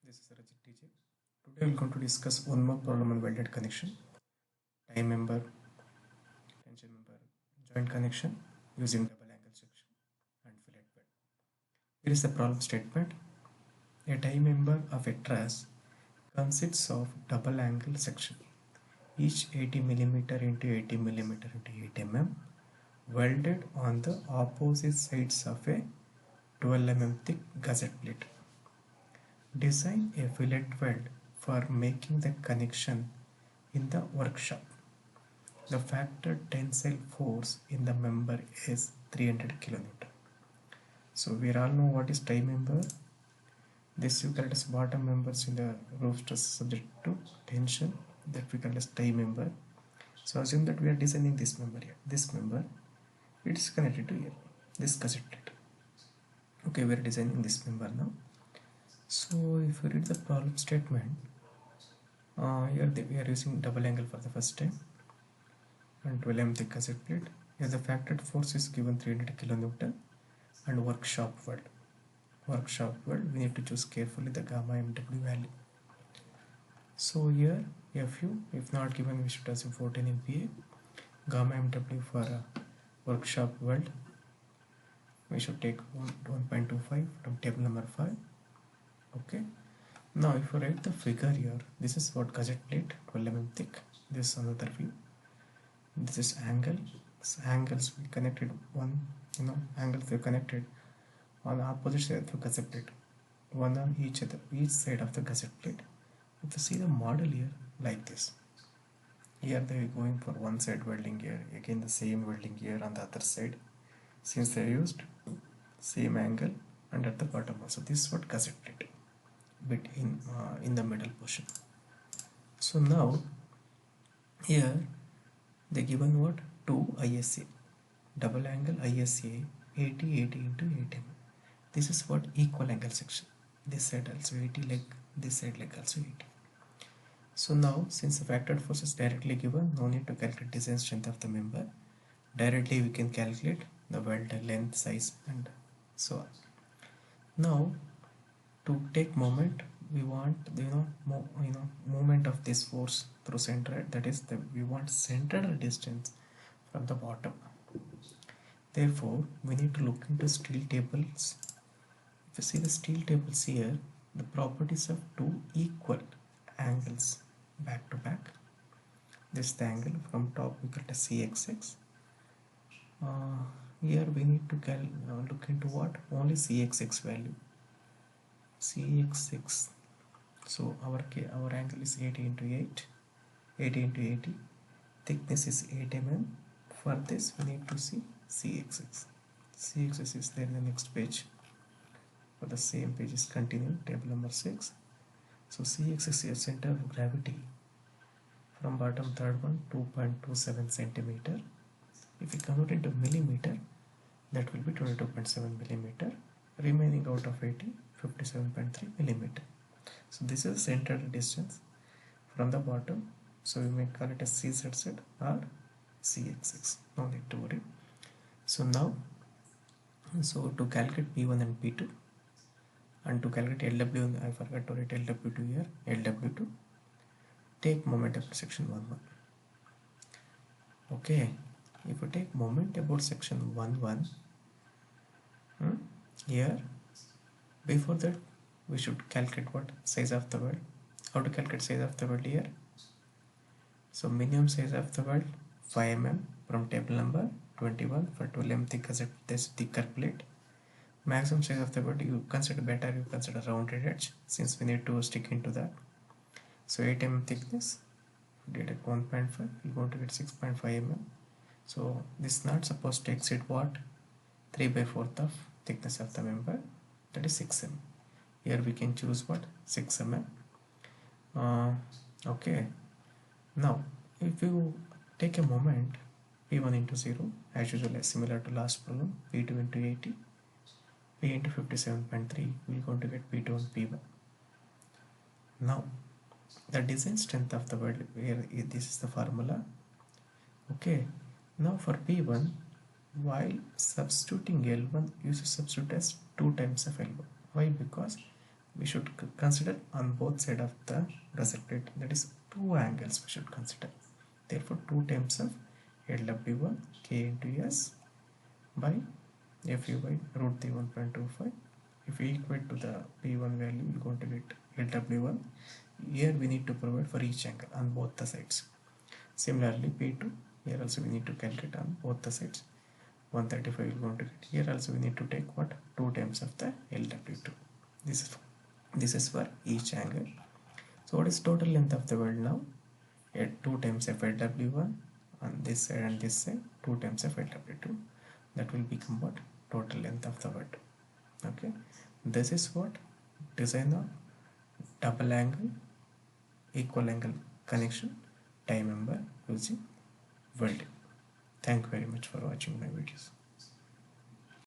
This is Rajit TJ. Today we're going to discuss one more problem on welded connection, tie member, tension member, joint connection using double angle section and fillet weld. Here is the problem statement. A tie member of a truss consists of double angle section, each 80 mm into 80 mm into 8 mm, welded on the opposite sides of a 12 mm thick gusset plate. Design a fillet weld for making the connection in the workshop. The factor tensile force in the member is 300 kN. So we all know what is tie member. This we call as bottom members in the roof stress subject to tension, that we call as tie member. So assume that we are designing this member here. This member, it is connected to here, this gusset plate. Okay, we are designing this member now. So if you read the problem statement, here we are using double angle for the first time and 12 mm thick gusset plate. Here the factored force is given 300 kN and workshop weld. Workshop weld, we need to choose carefully the gamma MW value. So here Fu, if not given, we should assume 14 in PA. Gamma MW for workshop weld, we should take 1.25 from table number 5. Okay. Now if you write the figure here, this is what gusset plate, 12 mm thick. This is another view. This is angle. This angles we connected angles are connected on the opposite side of the gusset plate, one on each side of the gusset plate. If you see the model here like this, here they are going for one side welding here, again the same welding here on the other side, since they used same angle, and at the bottom also this is what gusset plate bit in the middle portion. So now here they given what 2 ISA double angle ISA 80 into 8 mm. This is what equal angle section. This side also 80 leg, this side leg also 80. So now since the factored force is directly given, no need to calculate design strength of the member. Directly we can calculate the weld length, size and so on. Now to take moment, we want movement of this force through center, that is we want centered distance from the bottom. Therefore we need to look into steel tables. If you see the steel tables here, the properties of two equal angles back to back. This is the angle from top, we call it as CXX. Here we need to look into what? Only CXX value. CXX. So our angle is 80 into 8. 80 into 80. Thickness is 8 mm. For this we need to see CXX. CXX is there in the next page. For the same page is continue, table number 6. So CXX is center of gravity. From bottom third one, 2.27 centimeter. If we convert into millimeter, that will be 22.7 millimeter. Remaining out of 80, 57.3 millimeter. So this is centered distance from the bottom. So we may call it as CZZ or CXX. No need to worry. So now, to calculate P1 and P2, and to calculate LW, I forgot to write LW2 here. LW2, take moment about section 1.1. Okay, if you take moment about section 1.1, here before that we should calculate what size of the weld. How to calculate size of the weld here? So minimum size of the weld 5 mm from table number 21 for 12 mm thick gusset, this thicker plate. Maximum size of the weld, you consider rounded edge, since we need to stick into that. So 8 mm thickness, deduct 1.5, you're going to get 6.5 mm. So this is not supposed to exceed what? 3/4 of thickness of the member, that is 6 mm. Here we can choose what? 6 mm. Okay. Now if you take a moment P1 into 0, as usual, similar to last problem, P2 into 80, P into 57.3, we're going to get P2 and P1. Now the design strength of the weld, where this is the formula. Okay, now for P1, while substituting L1, you should substitute as 2 times of L1. Why? Because we should consider on both sides of the gusset plate, that is two angles we should consider. Therefore 2 times of LW1 K into S by Fu by root 3 1.25. If we equate to the P1 value, we're going to get LW1. Here we need to provide for each angle on both the sides. Similarly P2, here also we need to calculate on both the sides. 135 we're going to get. Here also we need to take what? 2 times of the LW2. This is for each angle. So what is total length of the weld now? At 2 times of LW1 on this side and this side, 2 times of LW2. That will become what? Total length of the weld. Okay. This is what? Design of double angle, equal angle connection, tie member using welding. Thank you very much for watching my videos.